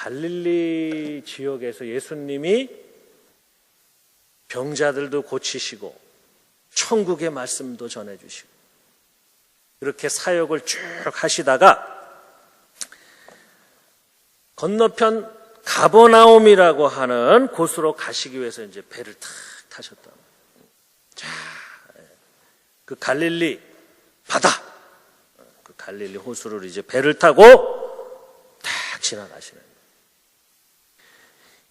갈릴리 지역에서 예수님이 병자들도 고치시고 천국의 말씀도 전해주시고 이렇게 사역을 쭉 하시다가 건너편 가버나움이라고 하는 곳으로 가시기 위해서 이제 배를 탁 타셨다. 자, 그 갈릴리 바다, 그 갈릴리 호수를 이제 배를 타고 탁 지나가시는 거예요.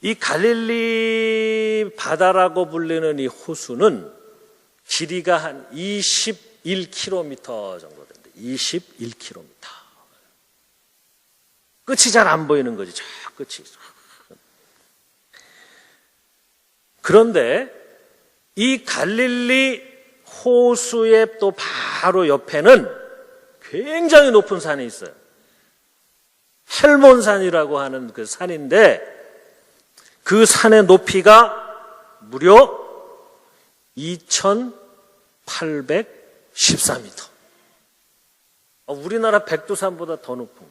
이 갈릴리 바다라고 불리는 이 호수는 길이가 한 21km 정도 됩니다. 21km. 끝이 잘 안 보이는 거지. 저 끝이. 그런데 이 갈릴리 호수의 또 바로 옆에는 굉장히 높은 산이 있어요. 헬몬산이라고 하는 그 산인데 그 산의 높이가 무려 2814m. 우리나라 백두산보다 더 높은 거예요.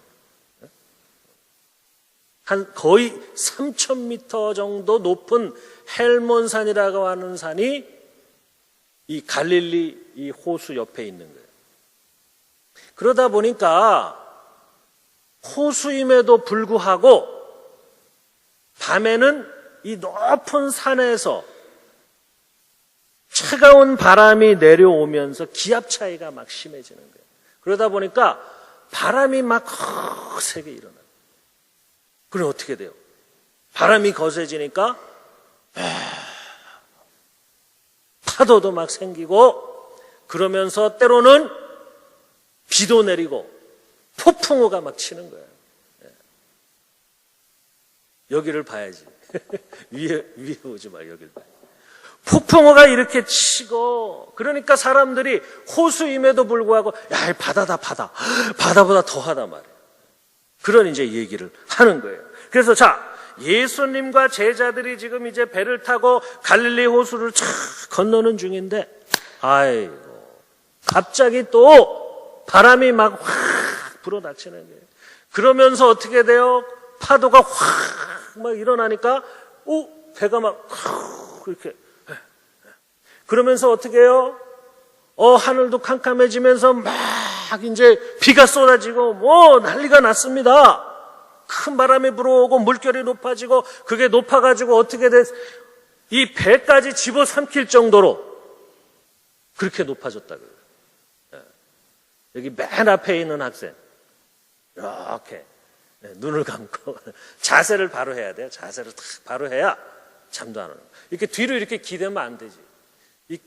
한 거의 3000m 정도 높은 헬몬산이라고 하는 산이 이 갈릴리 이 호수 옆에 있는 거예요. 그러다 보니까 호수임에도 불구하고 밤에는 이 높은 산에서 차가운 바람이 내려오면서 기압 차이가 막 심해지는 거예요. 그러다 보니까 바람이 막 거세게 일어나요. 그럼 어떻게 돼요? 바람이 거세지니까 파도도 막 생기고 그러면서 때로는 비도 내리고 폭풍우가 막 치는 거예요. 여기를 봐야지. 위에 오지 마, 여기를 봐야지. 폭풍우가 이렇게 치고 그러니까 사람들이 호수임에도 불구하고 야, 바다다, 바다. 바다보다 더하다 말이에요. 그런 이제 얘기를 하는 거예요. 그래서 자, 예수님과 제자들이 지금 이제 배를 타고 갈릴리 호수를 쫙 건너는 중인데, 아이고, 갑자기 또 바람이 막 확 불어닥치는 거예요. 그러면서 어떻게 돼요? 파도가 확 막 일어나니까, 배가 막 이렇게. 그러면서 어떻게 해요? 하늘도 캄캄해지면서 막 이제 비가 쏟아지고 난리가 났습니다. 큰 바람이 불어오고 물결이 높아지고 그게 높아가지고 어떻게 이 배까지 집어삼킬 정도로 그렇게 높아졌다고요. 여기 맨 앞에 있는 학생 이렇게 눈을 감고 자세를 바로 해야 돼요. 자세를 딱 바로 해야 잠도 안 오는 거예요. 이렇게 뒤로 이렇게 기대면 안 되지.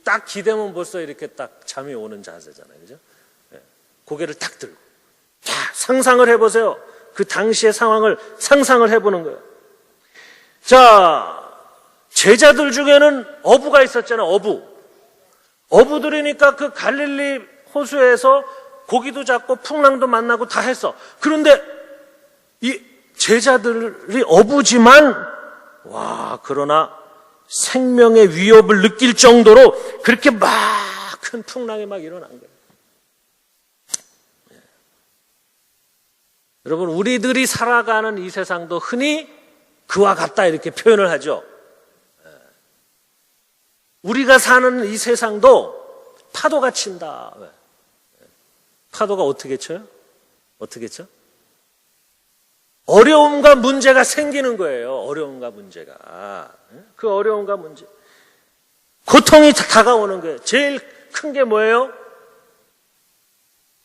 딱 기대면 벌써 이렇게 딱 잠이 오는 자세잖아요. 그죠? 고개를 딱 들고. 자, 상상을 해보세요. 그 당시의 상황을 상상을 해보는 거예요. 자, 제자들 중에는 어부가 있었잖아요. 어부들이니까 그 갈릴리 호수에서 고기도 잡고 풍랑도 만나고 다 했어. 그런데 이 제자들이 어부지만 그러나 생명의 위협을 느낄 정도로 그렇게 막 큰 풍랑이 막 일어난 거예요. 여러분, 우리들이 살아가는 이 세상도 흔히 그와 같다 이렇게 표현을 하죠. 우리가 사는 이 세상도 파도가 친다. 파도가 어떻게 쳐요? 어떻게 쳐? 어려움과 문제가 생기는 거예요. 어려움과 문제가. 그 어려움과 문제. 고통이 다가오는 거예요. 제일 큰 게 뭐예요?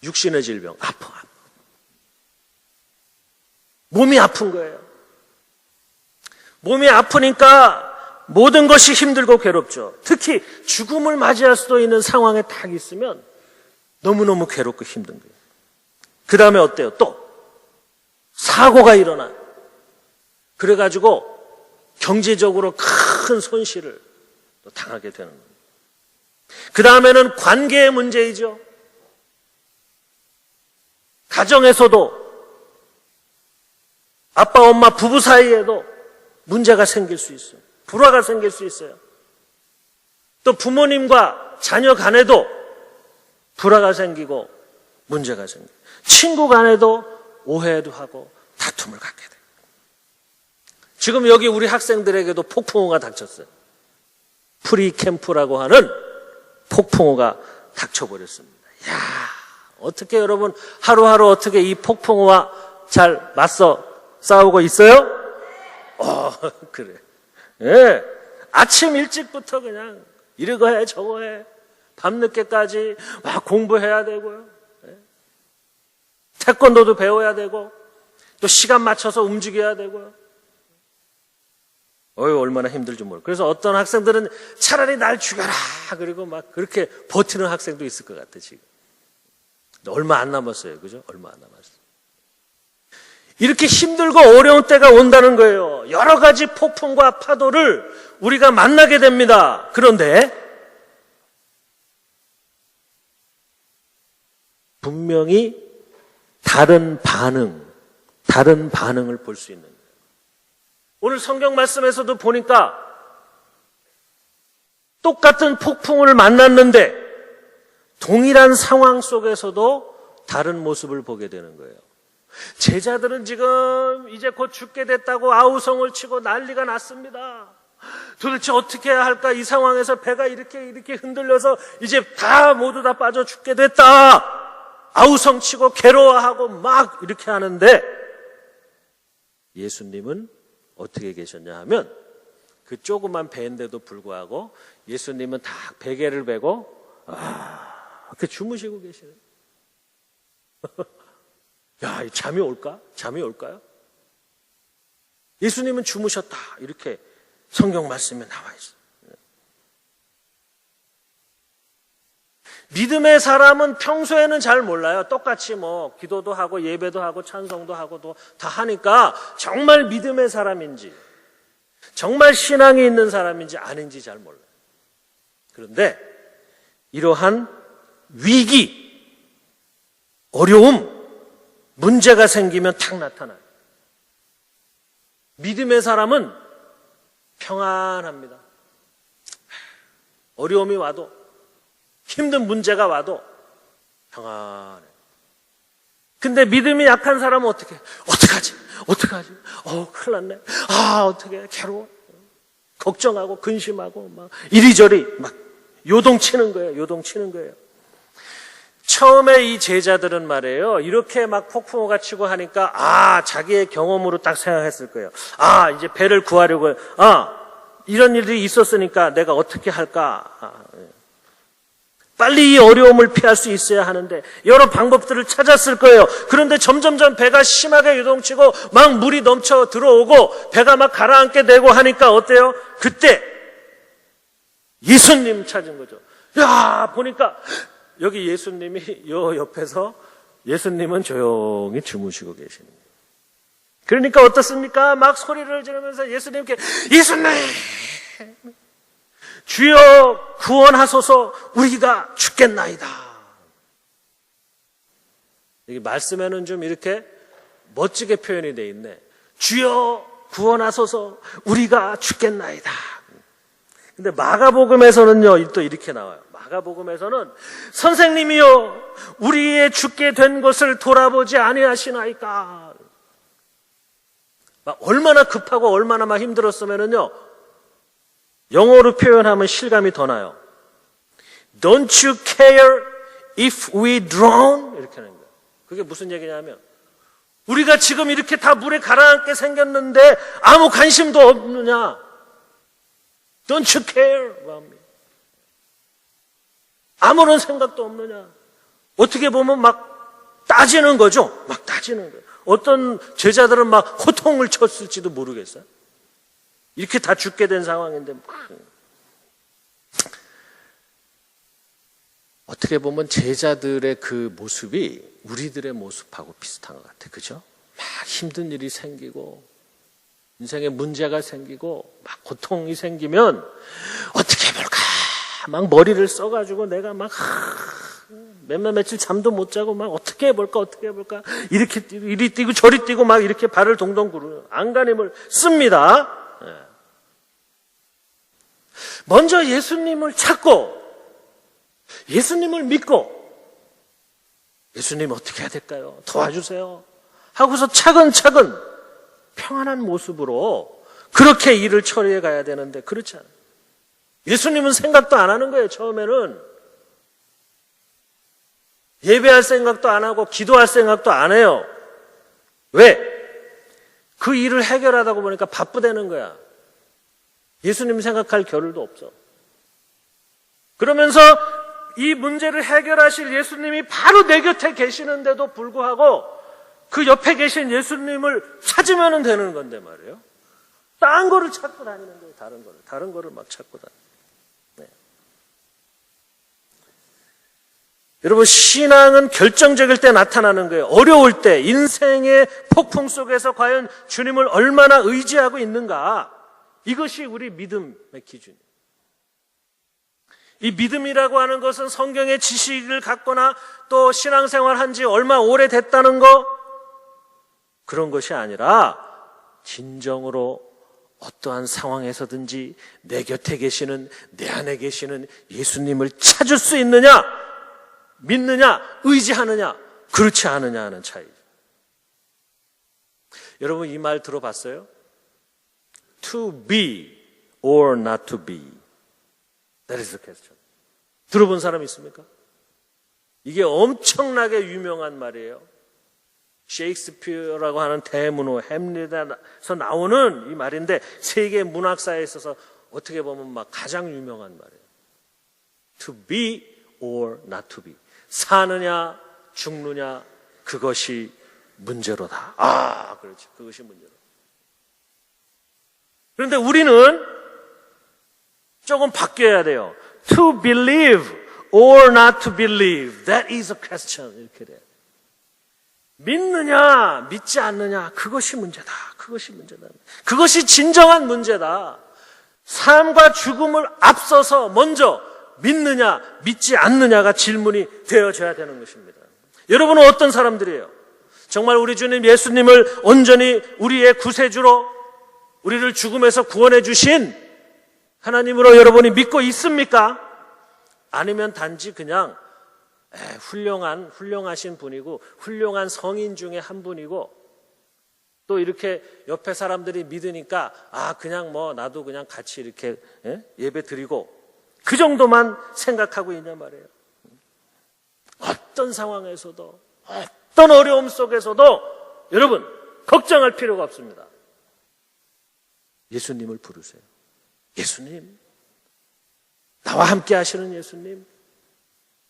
육신의 질병. 아파. 몸이 아픈 거예요. 몸이 아프니까 모든 것이 힘들고 괴롭죠. 특히 죽음을 맞이할 수도 있는 상황에 딱 있으면 너무너무 괴롭고 힘든 거예요. 그 다음에 어때요? 또 사고가 일어나요. 그래가지고 경제적으로 큰 손실을 또 당하게 되는 거예요. 그 다음에는 관계의 문제이죠. 가정에서도 아빠, 엄마, 부부 사이에도 문제가 생길 수 있어요. 불화가 생길 수 있어요. 또 부모님과 자녀 간에도 불화가 생기고 문제가 생기고 친구 간에도 오해도 하고 다툼을 갖게 돼요. 지금 여기 우리 학생들에게도 폭풍우가 닥쳤어요. 프리캠프라고 하는 폭풍우가 닥쳐버렸습니다. 야, 어떻게 여러분 하루하루 어떻게 이 폭풍우와 잘 맞서 싸우고 있어요? 그래. 예. 아침 일찍부터 그냥 이러고 해 저거 해 밤늦게까지 막 공부해야 되고요. 예. 태권도도 배워야 되고 또 시간 맞춰서 움직여야 되고요. 얼마나 힘들지 모르겠어요. 그래서 어떤 학생들은 차라리 날 죽여라 그리고 막 그렇게 버티는 학생도 있을 것 같아 지금. 얼마 안 남았어요. 그죠? 얼마 안 남았어요. 이렇게 힘들고 어려운 때가 온다는 거예요. 여러 가지 폭풍과 파도를 우리가 만나게 됩니다. 그런데 분명히 다른 반응을 볼 수 있는 거예요. 오늘 성경 말씀에서도 보니까 똑같은 폭풍을 만났는데 동일한 상황 속에서도 다른 모습을 보게 되는 거예요. 제자들은 지금 이제 곧 죽게 됐다고 아우성을 치고 난리가 났습니다. 도대체 어떻게 해야 할까? 이 상황에서 배가 이렇게 흔들려서 이제 다 모두 다 빠져 죽게 됐다. 아우성 치고 괴로워하고 막 이렇게 하는데 예수님은 어떻게 계셨냐 하면 그 조그만 배인데도 불구하고 예수님은 다 베개를 베고 이렇게 주무시고 계시네요. 야, 잠이 올까? 잠이 올까요? 예수님은 주무셨다. 이렇게 성경 말씀에 나와 있어요. 믿음의 사람은 평소에는 잘 몰라요. 똑같이 뭐 기도도 하고 예배도 하고 찬송도 하고도 다 하니까 정말 믿음의 사람인지 정말 신앙이 있는 사람인지 아닌지 잘 몰라요. 그런데 이러한 위기, 어려움, 문제가 생기면 탁 나타나요. 믿음의 사람은 평안합니다. 어려움이 와도 힘든 문제가 와도 평안해. 근데 믿음이 약한 사람은 어떡하지? 큰일 났네. 어떡해. 괴로워. 걱정하고 근심하고 막 이리저리 막 요동치는 거예요. 처음에 이 제자들은 말이에요. 이렇게 막 폭풍우가 치고 하니까 자기의 경험으로 딱 생각했을 거예요. 이제 배를 구하려고 이런 일이 있었으니까 내가 어떻게 할까? 빨리 이 어려움을 피할 수 있어야 하는데 여러 방법들을 찾았을 거예요. 그런데 점점점 배가 심하게 요동치고 막 물이 넘쳐 들어오고 배가 막 가라앉게 되고 하니까 어때요? 그때 예수님 찾은 거죠. 야, 보니까 여기 예수님이 요 옆에서 예수님은 조용히 주무시고 계시는 거예요. 그러니까 어떻습니까? 막 소리를 지르면서 예수님께 예수님! 주여 구원하소서 우리가 죽겠나이다. 여기 말씀에는 좀 이렇게 멋지게 표현이 돼 있네. 주여 구원하소서 우리가 죽겠나이다. 근데 마가복음에서는요 또 이렇게 나와요. 마가복음에서는 선생님이요 우리의 죽게 된 것을 돌아보지 아니하시나이까. 얼마나 급하고 얼마나 막 힘들었으면은요 영어로 표현하면 실감이 더 나요. Don't you care if we drown? 이렇게 하는 거예요. 그게 무슨 얘기냐면 우리가 지금 이렇게 다 물에 가라앉게 생겼는데 아무 관심도 없느냐? Don't you care about me? 아무런 생각도 없느냐? 어떻게 보면 막 따지는 거죠. 막 따지는 거예요. 어떤 제자들은 막 호통을 쳤을지도 모르겠어요. 이렇게 다 죽게 된 상황인데 어떻게 보면 제자들의 그 모습이 우리들의 모습하고 비슷한 것 같아요. 그죠? 막 힘든 일이 생기고 인생에 문제가 생기고 막 고통이 생기면 어떻게 해볼까 막 머리를 써가지고 내가 막 며칠 잠도 못 자고 막 어떻게 해볼까 이렇게 이리 뛰고 저리 뛰고 막 이렇게 발을 동동 구르는 안간힘을 씁니다. 먼저 예수님을 찾고 예수님을 믿고 예수님 어떻게 해야 될까요? 도와주세요 하고서 차근차근 평안한 모습으로 그렇게 일을 처리해 가야 되는데 그렇지 않아요. 예수님은 생각도 안 하는 거예요. 처음에는 예배할 생각도 안 하고 기도할 생각도 안 해요. 왜? 그 일을 해결하다 보니까 바쁘다는 거야. 예수님 생각할 겨를도 없어. 그러면서 이 문제를 해결하실 예수님이 바로 내 곁에 계시는데도 불구하고 그 옆에 계신 예수님을 찾으면 되는 건데 말이에요. 딴 거를 찾고 다니는 거예요. 다른 거를 막 찾고 다니는. 네. 여러분, 신앙은 결정적일 때 나타나는 거예요. 어려울 때, 인생의 폭풍 속에서 과연 주님을 얼마나 의지하고 있는가. 이것이 우리 믿음의 기준이에요. 이 믿음이라고 하는 것은 성경의 지식을 갖거나 또 신앙생활 한 지 얼마 오래됐다는 거, 그런 것이 아니라 진정으로 어떠한 상황에서든지 내 곁에 계시는, 내 안에 계시는 예수님을 찾을 수 있느냐, 믿느냐, 의지하느냐, 그렇지 않느냐 하는 차이죠. 여러분, 이 말 들어봤어요? To be or not to be. That is the question. 들어본 사람 있습니까? 이게 엄청나게 유명한 말이에요. 셰익스피어라고 하는 대문호 햄릿에서 나오는 이 말인데 세계 문학사에 있어서 어떻게 보면 막 가장 유명한 말이에요. To be or not to be. 사느냐 죽느냐 그것이 문제로다. 아, 그렇지. 그것이 문제로다. 그런데 우리는 조금 바뀌어야 돼요. To believe or not to believe. That is a question. 이렇게 돼요. 믿느냐, 믿지 않느냐, 그것이 문제다. 그것이 문제다. 그것이 진정한 문제다. 삶과 죽음을 앞서서 먼저 믿느냐, 믿지 않느냐가 질문이 되어져야 되는 것입니다. 여러분은 어떤 사람들이에요? 정말 우리 주님 예수님을 온전히 우리의 구세주로 우리를 죽음에서 구원해 주신 하나님으로 여러분이 믿고 있습니까? 아니면 단지 그냥 훌륭하신 분이고 훌륭한 성인 중에 한 분이고 또 이렇게 옆에 사람들이 믿으니까 그냥 뭐 나도 그냥 같이 이렇게 예배 드리고 그 정도만 생각하고 있냐 말이에요. 어떤 상황에서도 어떤 어려움 속에서도 여러분 걱정할 필요가 없습니다. 예수님을 부르세요. 예수님, 나와 함께 하시는 예수님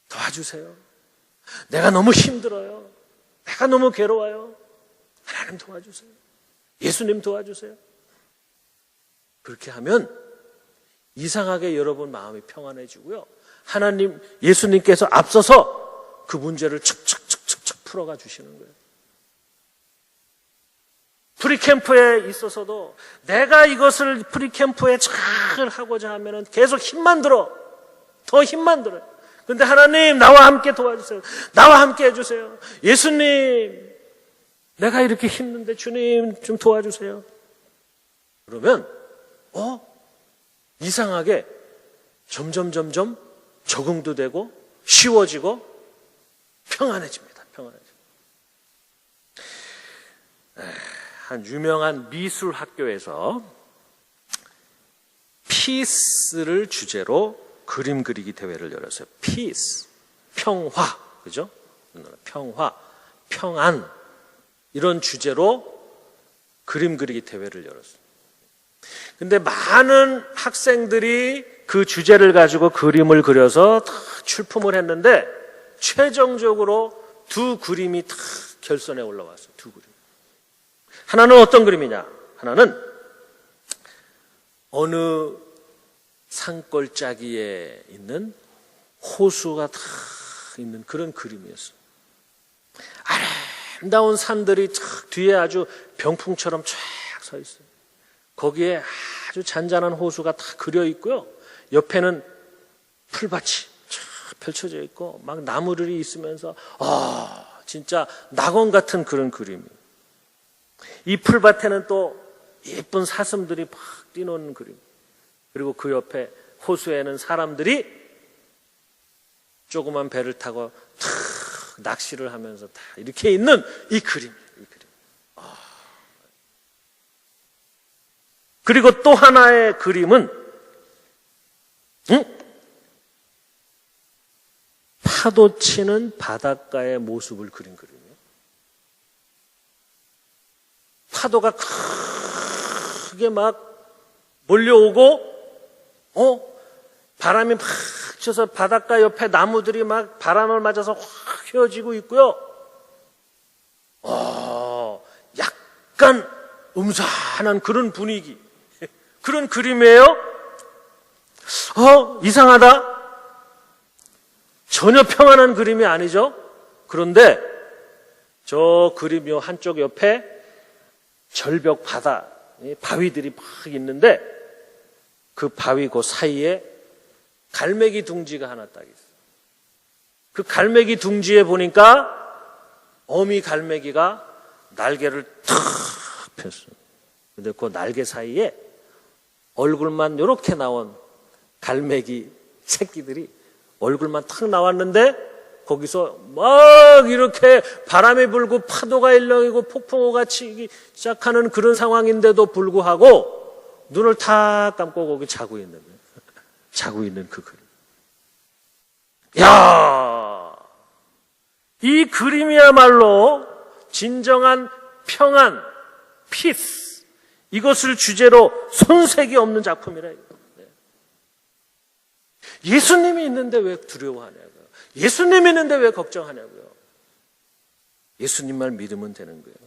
도와주세요. 내가 너무 힘들어요. 내가 너무 괴로워요. 하나님 도와주세요. 예수님 도와주세요. 그렇게 하면 이상하게 여러분 마음이 평안해지고요. 하나님, 예수님께서 앞서서 그 문제를 척척척척 풀어가 주시는 거예요. 프리캠프에 있어서도 내가 이것을 프리캠프에 잘 하고자 하면 계속 힘만 들어. 더 힘만 들어요. 그런데 하나님, 나와 함께 도와주세요. 나와 함께 해주세요. 예수님, 내가 이렇게 힘든데 주님 좀 도와주세요. 그러면 이상하게 점점 적응도 되고 쉬워지고 평안해집니다. 한 유명한 미술 학교에서 피스를 주제로 그림 그리기 대회를 열었어요. 피스, 평화, 그죠? 평화, 평안 이런 주제로 그림 그리기 대회를 열었어요. 근데 많은 학생들이 그 주제를 가지고 그림을 그려서 다 출품을 했는데 최종적으로 두 그림이 다 결선에 올라왔어요. 두 그림. 하나는 어떤 그림이냐? 하나는 어느 산골짜기에 있는 호수가 다 있는 그런 그림이었어요. 아름다운 산들이 쫙 뒤에 아주 병풍처럼 쫙 서 있어요. 거기에 아주 잔잔한 호수가 다 그려 있고요. 옆에는 풀밭이 쫙 펼쳐져 있고 막 나무들이 있으면서 진짜 낙원 같은 그런 그림이. 이 풀밭에는 또 예쁜 사슴들이 막 뛰노는 그림. 그리고 그 옆에 호수에는 사람들이 조그만 배를 타고 탁 낚시를 하면서 다 이렇게 있는 이 그림. 그리고 또 하나의 그림은 파도 치는 바닷가의 모습을 그린 그림이에요. 파도가 크게 막 몰려오고 바람이 막 쳐서 바닷가 옆에 나무들이 막 바람을 맞아서 확 휘어지고 있고요. 약간 음산한 그런 분위기, 그런 그림이에요. 이상하다. 전혀 평안한 그림이 아니죠. 그런데 저 그림 요 한쪽 옆에 절벽 바다, 바위들이 막 있는데 그 바위 그 사이에 갈매기 둥지가 하나 딱 있어요. 그 갈매기 둥지에 보니까 어미 갈매기가 날개를 탁 폈어요. 근데 그 날개 사이에 얼굴만 이렇게 나온 갈매기 새끼들이 얼굴만 탁 나왔는데 거기서 막 이렇게 바람이 불고 파도가 일렁이고 폭풍우가 치기 시작하는 그런 상황인데도 불구하고 눈을 탁 감고 거기 자고 있는 거예요. 자고 있는 그 그림. 야, 이 그림이야말로 진정한 평안, 피스, 이것을 주제로 손색이 없는 작품이라. 예수님이 있는데 왜 두려워하냐고요. 예수님이 있는데 왜 걱정하냐고요. 예수님만 믿으면 되는 거예요.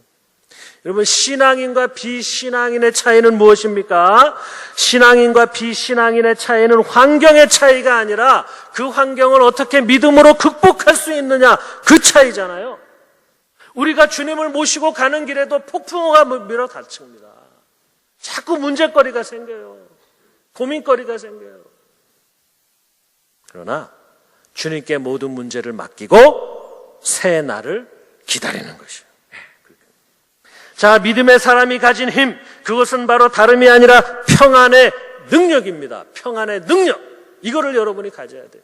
여러분, 신앙인과 비신앙인의 차이는 무엇입니까? 신앙인과 비신앙인의 차이는 환경의 차이가 아니라 그 환경을 어떻게 믿음으로 극복할 수 있느냐, 그 차이잖아요. 우리가 주님을 모시고 가는 길에도 폭풍우가 밀어닥칩니다. 자꾸 문제거리가 생겨요. 고민거리가 생겨요. 그러나 주님께 모든 문제를 맡기고 새 날을 기다리는 것이에요. 자, 믿음의 사람이 가진 힘, 그것은 바로 다름이 아니라 평안의 능력입니다. 평안의 능력. 이거를 여러분이 가져야 돼요.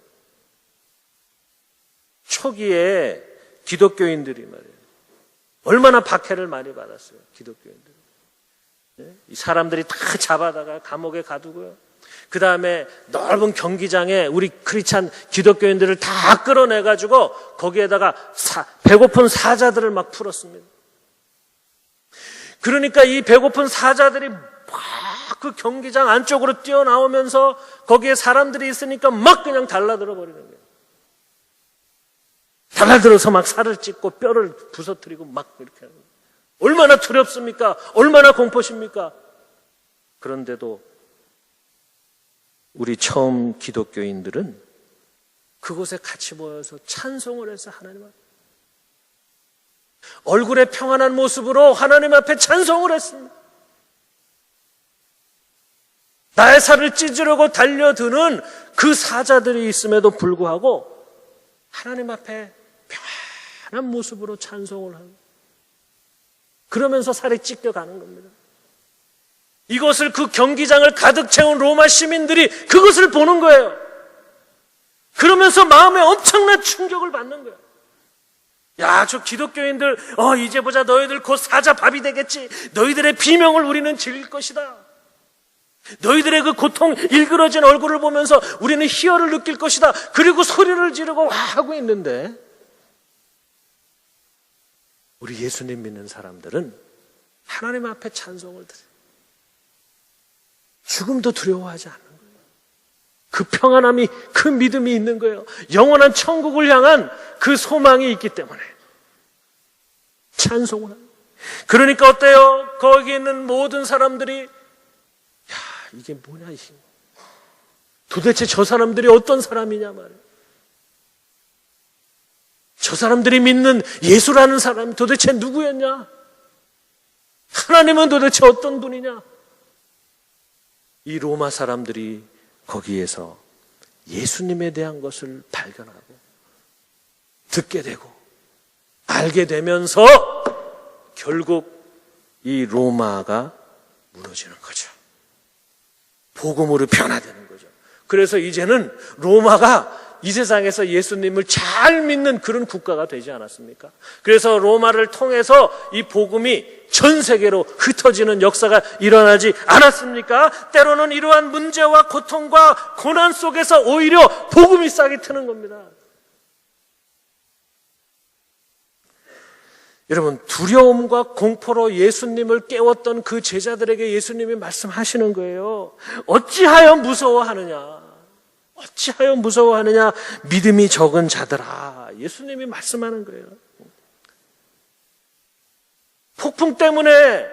초기에 기독교인들이 말이에요. 얼마나 박해를 많이 받았어요. 기독교인들이. 이 사람들이 다 잡아다가 감옥에 가두고요. 그 다음에 넓은 경기장에 우리 크리스찬 기독교인들을 다 끌어내가지고 거기에다가 배고픈 사자들을 막 풀었습니다. 그러니까 이 배고픈 사자들이 막 그 경기장 안쪽으로 뛰어나오면서 거기에 사람들이 있으니까 막 그냥 달라들어 버리는 거예요. 달라들어서 막 살을 찢고 뼈를 부서뜨리고 막 이렇게 하는 거예요. 얼마나 두렵습니까? 얼마나 공포십니까? 그런데도 우리 처음 기독교인들은 그곳에 같이 모여서 찬송을 해서 하나님 앞에 얼굴의 평안한 모습으로 하나님 앞에 찬송을 했습니다. 나의 살을 찢으려고 달려드는 그 사자들이 있음에도 불구하고 하나님 앞에 평안한 모습으로 찬송을 하고 그러면서 살이 찢겨가는 겁니다. 이것을 그 경기장을 가득 채운 로마 시민들이 그것을 보는 거예요. 그러면서 마음에 엄청난 충격을 받는 거예요. 야, 저 기독교인들, 이제 보자. 너희들 곧 사자 밥이 되겠지. 너희들의 비명을 우리는 즐길 것이다. 너희들의 그 고통 일그러진 얼굴을 보면서 우리는 희열을 느낄 것이다. 그리고 소리를 지르고 와 하고 있는데 우리 예수님 믿는 사람들은 하나님 앞에 찬송을 드려요. 죽음도 두려워하지 않는 거예요. 그 평안함이, 그 믿음이 있는 거예요. 영원한 천국을 향한 그 소망이 있기 때문에 찬송을 합니다. 그러니까 어때요? 거기 있는 모든 사람들이 이게 뭐냐, 도대체 저 사람들이 어떤 사람이냐 말이에요. 저 사람들이 믿는 예수라는 사람이 도대체 누구였냐? 하나님은 도대체 어떤 분이냐? 이 로마 사람들이 거기에서 예수님에 대한 것을 발견하고 듣게 되고 알게 되면서 결국 이 로마가 무너지는 거죠. 복음으로 변화되는 거죠. 그래서 이제는 로마가 이 세상에서 예수님을 잘 믿는 그런 국가가 되지 않았습니까? 그래서 로마를 통해서 이 복음이 전 세계로 흩어지는 역사가 일어나지 않았습니까? 때로는 이러한 문제와 고통과 고난 속에서 오히려 복음이 싹이 트는 겁니다. 여러분, 두려움과 공포로 예수님을 깨웠던 그 제자들에게 예수님이 말씀하시는 거예요. 어찌하여 무서워하느냐? 어찌하여 무서워하느냐? 믿음이 적은 자들아. 예수님이 말씀하는 거예요. 폭풍 때문에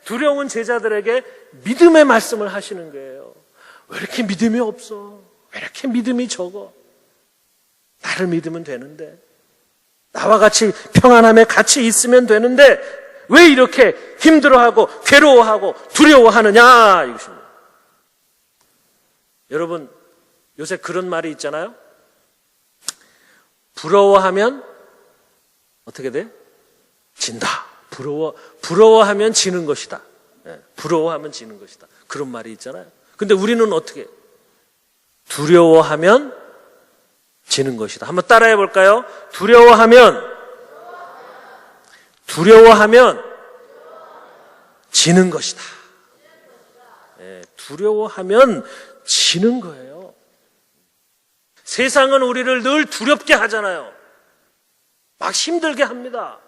두려운 제자들에게 믿음의 말씀을 하시는 거예요. 왜 이렇게 믿음이 없어? 왜 이렇게 믿음이 적어? 나를 믿으면 되는데, 나와 같이 평안함에 같이 있으면 되는데 왜 이렇게 힘들어하고 괴로워하고 두려워하느냐, 이것입니다. 여러분, 요새 그런 말이 있잖아요. 부러워하면 어떻게 돼? 진다. 부러워하면 지는 것이다. 부러워하면 지는 것이다. 그런 말이 있잖아요. 근데 우리는 어떻게? 두려워하면 지는 것이다. 한번 따라해 볼까요? 두려워하면 지는 것이다. 두려워하면 지는 거예요. 세상은 우리를 늘 두렵게 하잖아요. 막 힘들게 합니다.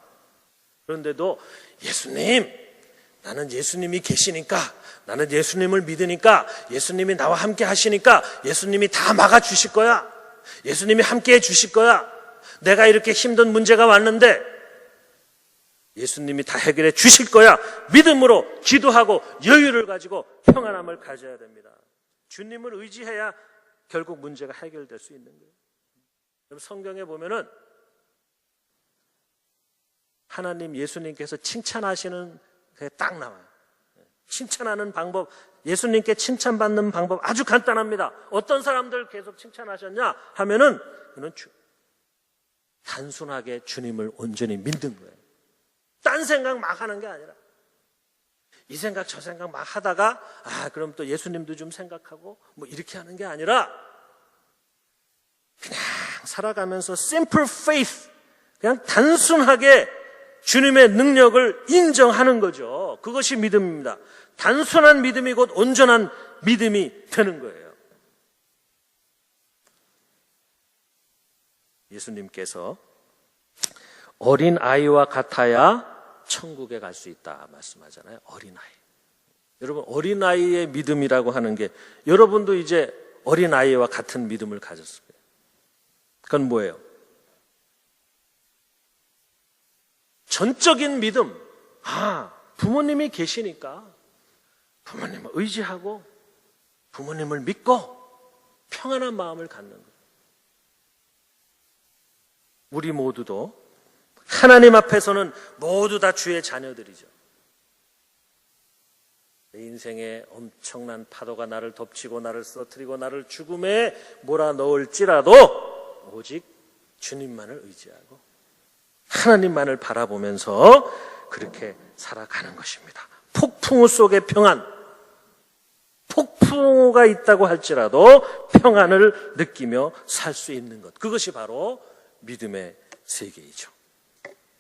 그런데도 예수님, 나는 예수님이 계시니까, 나는 예수님을 믿으니까, 예수님이 나와 함께 하시니까 예수님이 다 막아주실 거야. 예수님이 함께 해주실 거야. 내가 이렇게 힘든 문제가 왔는데 예수님이 다 해결해 주실 거야. 믿음으로 기도하고 여유를 가지고 평안함을 가져야 됩니다. 주님을 의지해야 결국 문제가 해결될 수 있는 거예요. 성경에 보면은 하나님, 예수님께서 칭찬하시는 게 딱 나와요. 칭찬하는 방법, 예수님께 칭찬받는 방법 아주 간단합니다. 어떤 사람들 계속 칭찬하셨냐 하면은 그는 단순하게 주님을 온전히 믿는 거예요. 딴 생각 막 하는 게 아니라, 이 생각 저 생각 막 하다가 그럼 또 예수님도 좀 생각하고 뭐 이렇게 하는 게 아니라 그냥 살아가면서 simple faith, 그냥 단순하게 주님의 능력을 인정하는 거죠. 그것이 믿음입니다. 단순한 믿음이 곧 온전한 믿음이 되는 거예요. 예수님께서 어린 아이와 같아야 천국에 갈 수 있다 말씀하잖아요. 어린 아이. 여러분, 어린 아이의 믿음이라고 하는 게, 여러분도 이제 어린 아이와 같은 믿음을 가졌을 거예요. 그건 뭐예요? 전적인 믿음. 부모님이 계시니까 부모님을 의지하고 부모님을 믿고 평안한 마음을 갖는 거예요. 우리 모두도 하나님 앞에서는 모두 다 주의 자녀들이죠. 내 인생에 엄청난 파도가 나를 덮치고 나를 쓰러뜨리고 나를 죽음에 몰아넣을지라도 오직 주님만을 의지하고 하나님만을 바라보면서 그렇게 살아가는 것입니다. 폭풍우 속의 평안, 폭풍우가 있다고 할지라도 평안을 느끼며 살 수 있는 것, 그것이 바로 믿음의 세계이죠.